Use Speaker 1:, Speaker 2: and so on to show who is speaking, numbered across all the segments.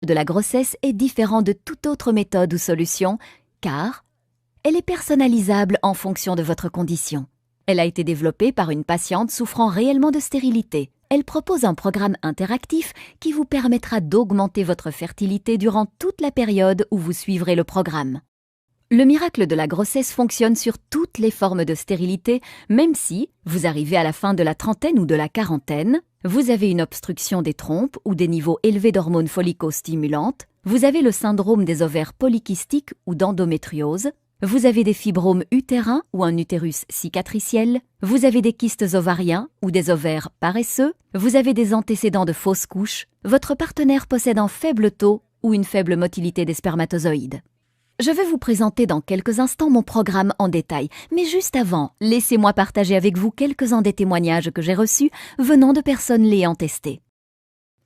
Speaker 1: de la grossesse est différent de toute autre méthode ou solution, car elle est personnalisable en fonction de votre condition. Elle a été développée par une patiente souffrant réellement de stérilité. Elle propose un programme interactif qui vous permettra d'augmenter votre fertilité durant toute la période où vous suivrez le programme. Le miracle de la grossesse fonctionne sur toutes les formes de stérilité, même si vous arrivez à la fin de la trentaine ou de la quarantaine, vous avez une obstruction des trompes ou des niveaux élevés d'hormones follicostimulantes, vous avez le syndrome des ovaires polykystiques ou d'endométriose, vous avez des fibromes utérins ou un utérus cicatriciel, vous avez des kystes ovariens ou des ovaires paresseux, vous avez des antécédents de fausses couches, votre partenaire possède un faible taux ou une faible motilité des spermatozoïdes. Je vais vous présenter dans quelques instants mon programme en détail, mais juste avant, laissez-moi partager avec vous quelques-uns des témoignages que j'ai reçus venant de personnes l'ayant testé.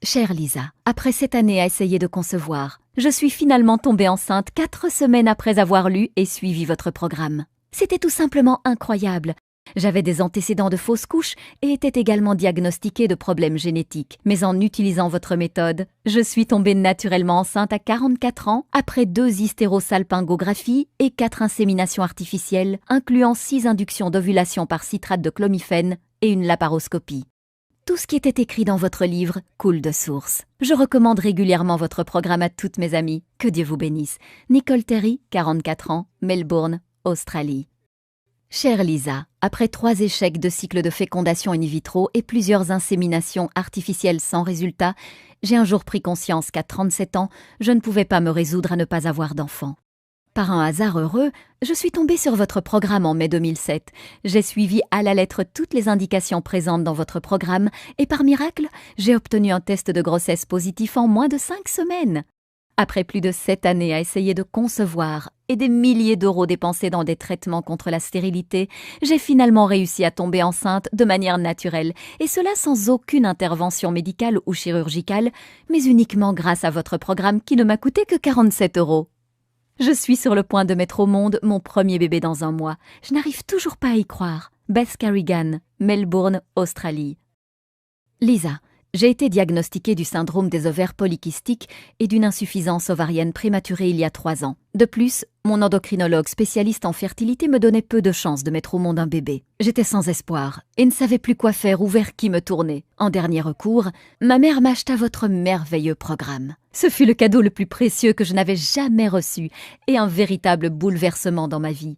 Speaker 1: Chère Lisa, après 7 années à essayer de concevoir, je suis finalement tombée enceinte 4 semaines après avoir lu et suivi votre programme. C'était tout simplement incroyable. J'avais des antécédents de fausses couches et étais également diagnostiquée de problèmes génétiques. Mais en utilisant votre méthode, je suis tombée naturellement enceinte à 44 ans après 2 hystérosalpingographies et 4 inséminations artificielles, incluant 6 inductions d'ovulation par citrate de clomifène et une laparoscopie. Tout ce qui était écrit dans votre livre coule de source. Je recommande régulièrement votre programme à toutes mes amies. Que Dieu vous bénisse. Nicole Terry, 44 ans, Melbourne, Australie. Chère Lisa, après 3 échecs de cycle de fécondation in vitro et plusieurs inséminations artificielles sans résultat, j'ai un jour pris conscience qu'à 37 ans, je ne pouvais pas me résoudre à ne pas avoir d'enfant. Par un hasard heureux, je suis tombée sur votre programme en mai 2007. J'ai suivi à la lettre toutes les indications présentes dans votre programme et par miracle, j'ai obtenu un test de grossesse positif en moins de 5 semaines. Après plus de 7 années à essayer de concevoir et des milliers d'euros dépensés dans des traitements contre la stérilité, j'ai finalement réussi à tomber enceinte de manière naturelle, et cela sans aucune intervention médicale ou chirurgicale, mais uniquement grâce à votre programme qui ne m'a coûté que 47 €. Je suis sur le point de mettre au monde mon premier bébé dans un mois. Je n'arrive toujours pas à y croire. Beth Carrigan, Melbourne, Australie. Lisa, j'ai été diagnostiquée du syndrome des ovaires polykystiques et d'une insuffisance ovarienne prématurée il y a 3 ans. De plus, mon endocrinologue spécialiste en fertilité me donnait peu de chances de mettre au monde un bébé. J'étais sans espoir et ne savais plus quoi faire ou vers qui me tourner. En dernier recours, ma mère m'acheta votre merveilleux programme. Ce fut le cadeau le plus précieux que je n'avais jamais reçu et un véritable bouleversement dans ma vie.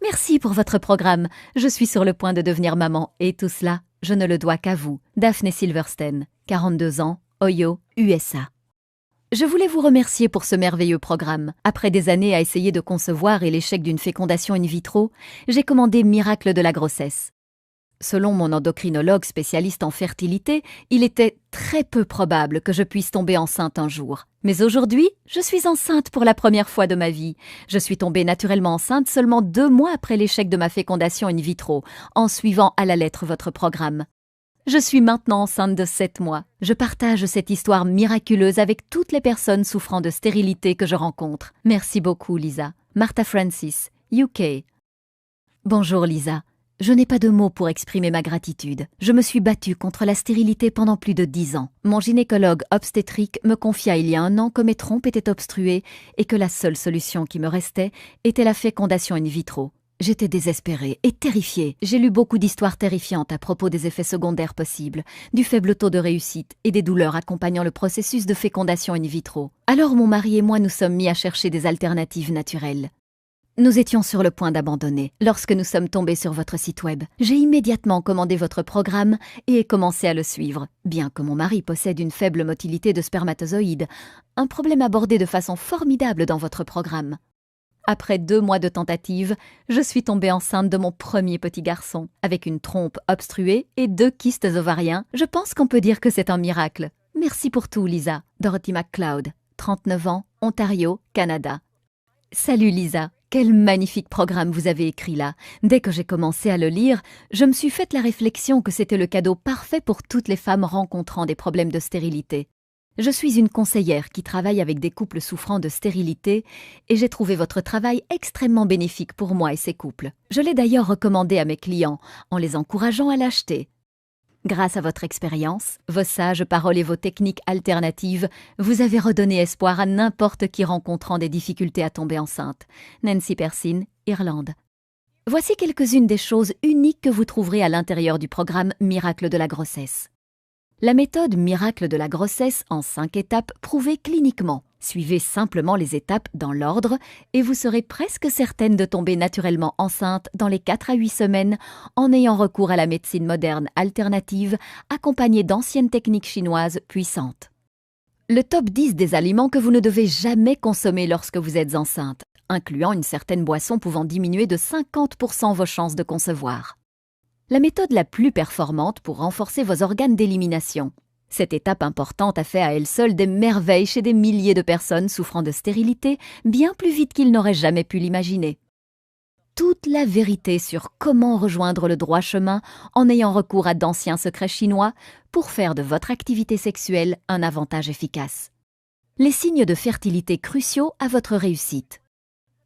Speaker 1: Merci pour votre programme. Je suis sur le point de devenir maman et tout cela, je ne le dois qu'à vous. Daphne Silverstein, 42 ans, Ohio, USA. Je voulais vous remercier pour ce merveilleux programme. Après des années à essayer de concevoir et l'échec d'une fécondation in vitro, j'ai commandé Miracle de la grossesse. Selon mon endocrinologue spécialiste en fertilité, il était très peu probable que je puisse tomber enceinte un jour. Mais aujourd'hui, je suis enceinte pour la première fois de ma vie. Je suis tombée naturellement enceinte seulement 2 mois après l'échec de ma fécondation in vitro, en suivant à la lettre votre programme. Je suis maintenant enceinte de 7 mois. Je partage cette histoire miraculeuse avec toutes les personnes souffrant de stérilité que je rencontre. Merci beaucoup, Lisa. Martha Francis, UK. Bonjour, Lisa. Je n'ai pas de mots pour exprimer ma gratitude. Je me suis battue contre la stérilité pendant plus de 10 ans. Mon gynécologue obstétrique me confia il y a 1 an que mes trompes étaient obstruées et que la seule solution qui me restait était la fécondation in vitro. J'étais désespérée et terrifiée. J'ai lu beaucoup d'histoires terrifiantes à propos des effets secondaires possibles, du faible taux de réussite et des douleurs accompagnant le processus de fécondation in vitro. Alors mon mari et moi nous sommes mis à chercher des alternatives naturelles. Nous étions sur le point d'abandonner lorsque nous sommes tombés sur votre site web. J'ai immédiatement commandé votre programme et ai commencé à le suivre. Bien que mon mari possède une faible motilité de spermatozoïdes, un problème abordé de façon formidable dans votre programme. Après 2 mois de tentatives, je suis tombée enceinte de mon premier petit garçon. Avec une trompe obstruée et 2 kystes ovariens, je pense qu'on peut dire que c'est un miracle. Merci pour tout, Lisa. Dorothy McLeod, 39 ans, Ontario, Canada. Salut Lisa, quel magnifique programme vous avez écrit là. Dès que j'ai commencé à le lire, je me suis faite la réflexion que c'était le cadeau parfait pour toutes les femmes rencontrant des problèmes de stérilité. Je suis une conseillère qui travaille avec des couples souffrant de stérilité et j'ai trouvé votre travail extrêmement bénéfique pour moi et ces couples. Je l'ai d'ailleurs recommandé à mes clients en les encourageant à l'acheter. Grâce à votre expérience, vos sages paroles et vos techniques alternatives, vous avez redonné espoir à n'importe qui rencontrant des difficultés à tomber enceinte. Nancy Persine, Irlande. Voici quelques-unes des choses uniques que vous trouverez à l'intérieur du programme Miracle de la grossesse. La méthode Miracle de la grossesse en 5 étapes prouvée cliniquement. Suivez simplement les étapes dans l'ordre et vous serez presque certaine de tomber naturellement enceinte dans les 4 à 8 semaines en ayant recours à la médecine moderne alternative accompagnée d'anciennes techniques chinoises puissantes. Le top 10 des aliments que vous ne devez jamais consommer lorsque vous êtes enceinte, incluant une certaine boisson pouvant diminuer de 50% vos chances de concevoir. La méthode la plus performante pour renforcer vos organes d'élimination. Cette étape importante a fait à elle seule des merveilles chez des milliers de personnes souffrant de stérilité, bien plus vite qu'ils n'auraient jamais pu l'imaginer. Toute la vérité sur comment rejoindre le droit chemin en ayant recours à d'anciens secrets chinois pour faire de votre activité sexuelle un avantage efficace. Les signes de fertilité cruciaux à votre réussite.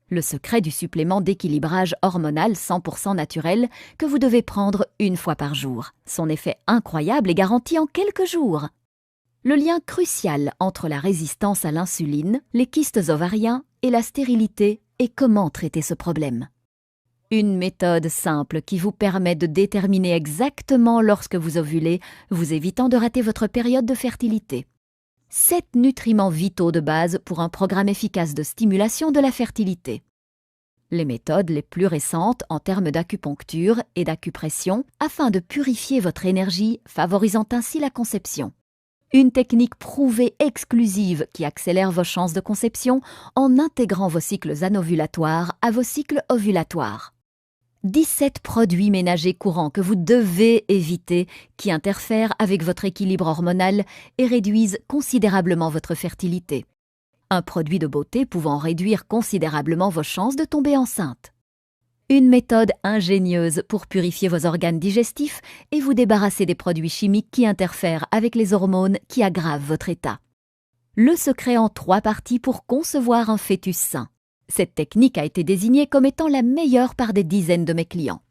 Speaker 1: Le secret du supplément d'équilibrage hormonal 100% naturel que vous devez prendre une fois par jour. Son effet incroyable est garanti en quelques jours. Le lien crucial entre la résistance à l'insuline, les kystes ovariens et la stérilité et comment traiter ce problème. Une méthode simple qui vous permet de déterminer exactement lorsque vous ovulez, vous évitant de rater votre période de fertilité. 7 nutriments vitaux de base pour un programme efficace de stimulation de la fertilité. Les méthodes les plus récentes en termes d'acupuncture et d'acupression afin de purifier votre énergie, favorisant ainsi la conception. Une technique prouvée exclusive qui accélère vos chances de conception en intégrant vos cycles anovulatoires à vos cycles ovulatoires. 17 produits ménagers courants que vous devez éviter qui interfèrent avec votre équilibre hormonal et réduisent considérablement votre fertilité. Un produit de beauté pouvant réduire considérablement vos chances de tomber enceinte. Une méthode ingénieuse pour purifier vos organes digestifs et vous débarrasser des produits chimiques qui interfèrent avec les hormones qui aggravent votre état. Le secret en 3 parties pour concevoir un fœtus sain. Cette technique a été désignée comme étant la meilleure par des dizaines de mes clients.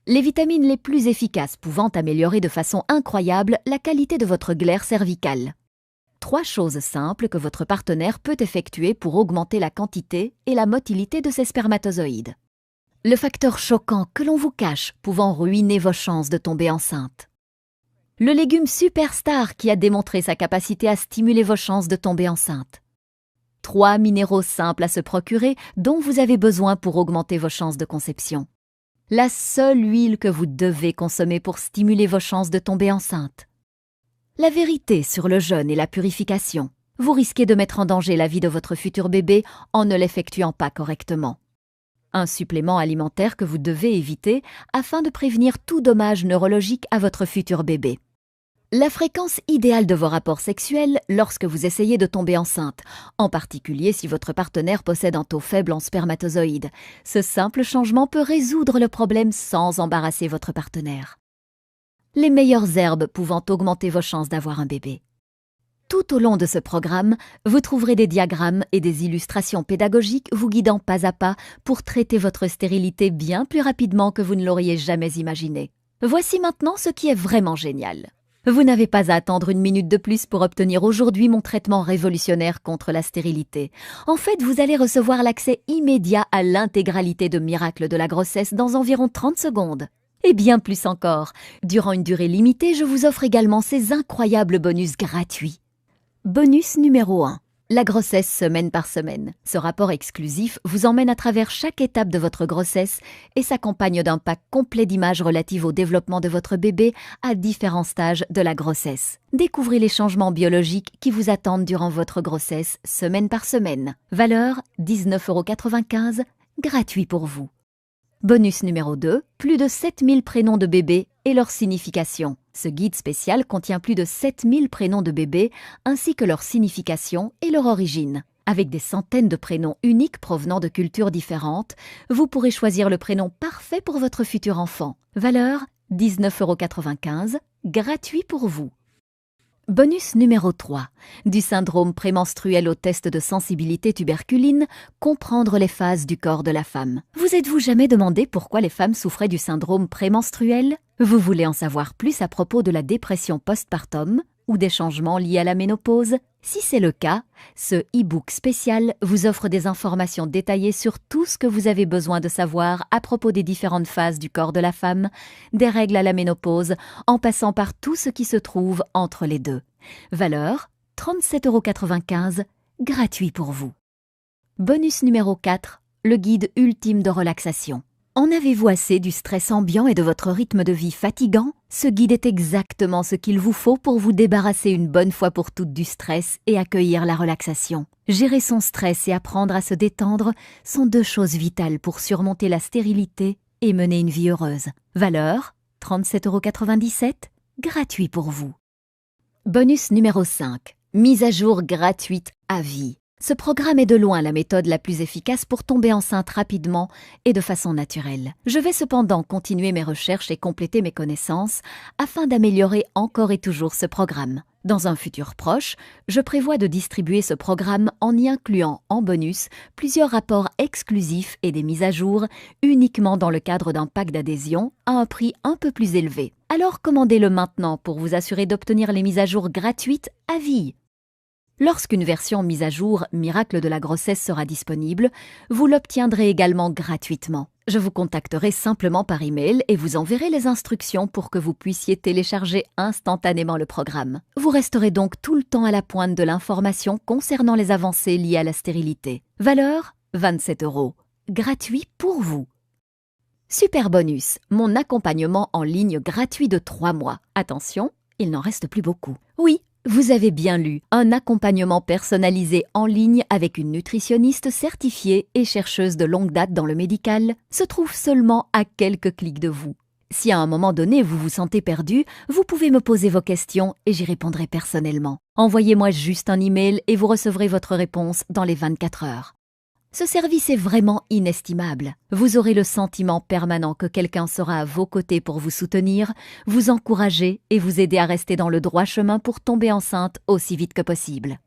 Speaker 1: Les vitamines les plus efficaces pouvant améliorer de façon incroyable la qualité de votre glaire cervicale. 3 choses simples que votre partenaire peut effectuer pour augmenter la quantité et la motilité de ses spermatozoïdes. Le facteur choquant que l'on vous cache pouvant ruiner vos chances de tomber enceinte. Le légume superstar qui a démontré sa capacité à stimuler vos chances de tomber enceinte. 3 minéraux simples à se procurer dont vous avez besoin pour augmenter vos chances de conception. La seule huile que vous devez consommer pour stimuler vos chances de tomber enceinte. La vérité sur le jeûne et la purification. Vous risquez de mettre en danger la vie de votre futur bébé en ne l'effectuant pas correctement. Un supplément alimentaire que vous devez éviter afin de prévenir tout dommage neurologique à votre futur bébé. La fréquence idéale de vos rapports sexuels lorsque vous essayez de tomber enceinte, en particulier si votre partenaire possède un taux faible en spermatozoïdes. Ce simple changement peut résoudre le problème sans embarrasser votre partenaire. Les meilleures herbes pouvant augmenter vos chances d'avoir un bébé. Tout au long de ce programme, vous trouverez des diagrammes et des illustrations pédagogiques vous guidant pas à pas pour traiter votre stérilité bien plus rapidement que vous ne l'auriez jamais imaginé. Voici maintenant ce qui est vraiment génial. Vous n'avez pas à attendre une minute de plus pour obtenir aujourd'hui mon traitement révolutionnaire contre la stérilité. En fait, vous allez recevoir l'accès immédiat à l'intégralité de Miracle de la grossesse dans environ 30 secondes. Et bien plus encore, durant une durée limitée, je vous offre également ces incroyables bonus gratuits. Bonus numéro 1. La grossesse semaine par semaine. Ce rapport exclusif vous emmène à travers chaque étape de votre grossesse et s'accompagne d'un pack complet d'images relatives au développement de votre bébé à différents stages de la grossesse. Découvrez les changements biologiques qui vous attendent durant votre grossesse semaine par semaine. Valeur 19,95 €, gratuit pour vous. Bonus numéro 2, plus de 7000 prénoms de bébés et leur signification. Ce guide spécial contient plus de 7000 prénoms de bébés ainsi que leur signification et leur origine. Avec des centaines de prénoms uniques provenant de cultures différentes, vous pourrez choisir le prénom parfait pour votre futur enfant. Valeur 19,95 €, gratuit pour vous. Bonus numéro 3. Du syndrome prémenstruel au test de sensibilité tuberculine, comprendre les phases du corps de la femme. Vous êtes-vous jamais demandé pourquoi les femmes souffraient du syndrome prémenstruel ? Vous voulez en savoir plus à propos de la dépression postpartum ou des changements liés à la ménopause? Si c'est le cas, ce e-book spécial vous offre des informations détaillées sur tout ce que vous avez besoin de savoir à propos des différentes phases du corps de la femme, des règles à la ménopause, en passant par tout ce qui se trouve entre les deux. Valeur 37,95 €, gratuit pour vous. Bonus numéro 4, le guide ultime de relaxation. En avez-vous assez du stress ambiant et de votre rythme de vie fatigant? Ce guide est exactement ce qu'il vous faut pour vous débarrasser une bonne fois pour toutes du stress et accueillir la relaxation. Gérer son stress et apprendre à se détendre sont deux choses vitales pour surmonter la stérilité et mener une vie heureuse. Valeur 37,97 €, gratuit pour vous. Bonus numéro 5, mise à jour gratuite à vie. Ce programme est de loin la méthode la plus efficace pour tomber enceinte rapidement et de façon naturelle. Je vais cependant continuer mes recherches et compléter mes connaissances afin d'améliorer encore et toujours ce programme. Dans un futur proche, je prévois de distribuer ce programme en y incluant en bonus plusieurs rapports exclusifs et des mises à jour uniquement dans le cadre d'un pack d'adhésion à un prix un peu plus élevé. Alors commandez-le maintenant pour vous assurer d'obtenir les mises à jour gratuites à vie. Lorsqu'une version mise à jour Miracle de la grossesse sera disponible, vous l'obtiendrez également gratuitement. Je vous contacterai simplement par email et vous enverrai les instructions pour que vous puissiez télécharger instantanément le programme. Vous resterez donc tout le temps à la pointe de l'information concernant les avancées liées à la stérilité. Valeur 27 €, gratuit pour vous. Super bonus, mon accompagnement en ligne gratuit de 3 mois. Attention, il n'en reste plus beaucoup. Oui, vous avez bien lu, un accompagnement personnalisé en ligne avec une nutritionniste certifiée et chercheuse de longue date dans le médical se trouve seulement à quelques clics de vous. Si à un moment donné vous vous sentez perdu, vous pouvez me poser vos questions et j'y répondrai personnellement. Envoyez-moi juste un email et vous recevrez votre réponse dans les 24 heures. Ce service est vraiment inestimable. Vous aurez le sentiment permanent que quelqu'un sera à vos côtés pour vous soutenir, vous encourager et vous aider à rester dans le droit chemin pour tomber enceinte aussi vite que possible.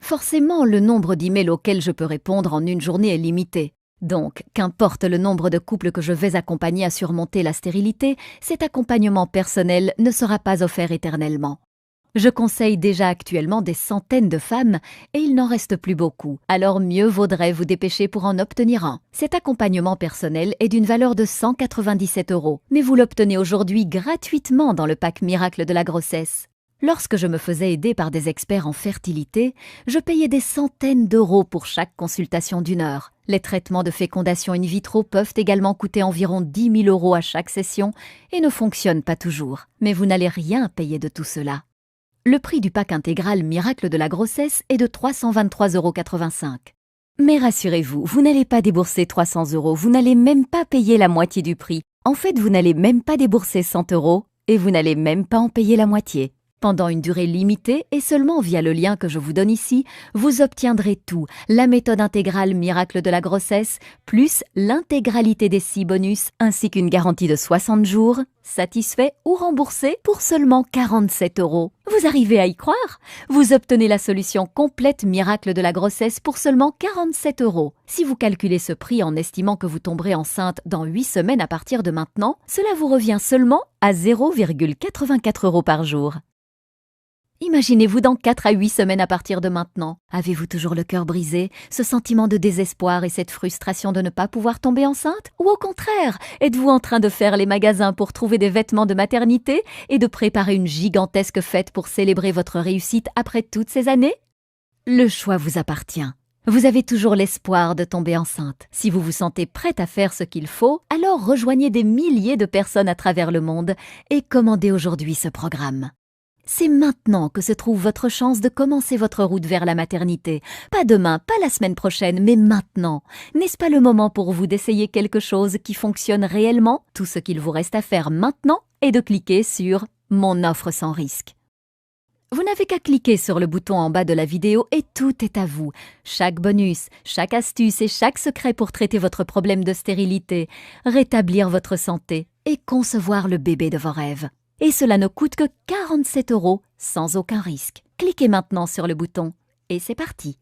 Speaker 1: Forcément, le nombre d'emails auxquels je peux répondre en une journée est limité. Donc, qu'importe le nombre de couples que je vais accompagner à surmonter la stérilité, cet accompagnement personnel ne sera pas offert éternellement. Je conseille déjà actuellement des centaines de femmes et il n'en reste plus beaucoup, alors mieux vaudrait vous dépêcher pour en obtenir un. Cet accompagnement personnel est d'une valeur de 197 €, mais vous l'obtenez aujourd'hui gratuitement dans le pack Miracle de la grossesse. Lorsque je me faisais aider par des experts en fertilité, je payais des centaines d'euros pour chaque consultation d'1 heure. Les traitements de fécondation in vitro peuvent également coûter environ 10 000 € à chaque session et ne fonctionnent pas toujours. Mais vous n'allez rien payer de tout cela. Le prix du pack intégral Miracle de la grossesse est de 323,85 €. Mais rassurez-vous, vous n'allez pas débourser 300 €, vous n'allez même pas payer la moitié du prix. En fait, vous n'allez même pas débourser 100 € et vous n'allez même pas en payer la moitié. Pendant une durée limitée et seulement via le lien que je vous donne ici, vous obtiendrez tout, la méthode intégrale Miracle de la grossesse, plus l'intégralité des 6 bonus, ainsi qu'une garantie de 60 jours, satisfait ou remboursé pour seulement 47 €. Vous arrivez à y croire? Vous obtenez la solution complète Miracle de la grossesse pour seulement 47 €. Si vous calculez ce prix en estimant que vous tomberez enceinte dans 8 semaines à partir de maintenant, cela vous revient seulement à 0,84 € par jour. Imaginez-vous dans 4 à 8 semaines à partir de maintenant. Avez-vous toujours le cœur brisé, ce sentiment de désespoir et cette frustration de ne pas pouvoir tomber enceinte? Ou au contraire, êtes-vous en train de faire les magasins pour trouver des vêtements de maternité et de préparer une gigantesque fête pour célébrer votre réussite après toutes ces années? Le choix vous appartient. Vous avez toujours l'espoir de tomber enceinte. Si vous vous sentez prête à faire ce qu'il faut, alors rejoignez des milliers de personnes à travers le monde et commandez aujourd'hui ce programme. C'est maintenant que se trouve votre chance de commencer votre route vers la maternité. Pas demain, pas la semaine prochaine, mais maintenant. N'est-ce pas le moment pour vous d'essayer quelque chose qui fonctionne réellement? Tout ce qu'il vous reste à faire maintenant est de cliquer sur « Mon offre sans risque ». Vous n'avez qu'à cliquer sur le bouton en bas de la vidéo et tout est à vous. Chaque bonus, chaque astuce et chaque secret pour traiter votre problème de stérilité, rétablir votre santé et concevoir le bébé de vos rêves. Et cela ne coûte que 47 € sans aucun risque. Cliquez maintenant sur le bouton et c'est parti.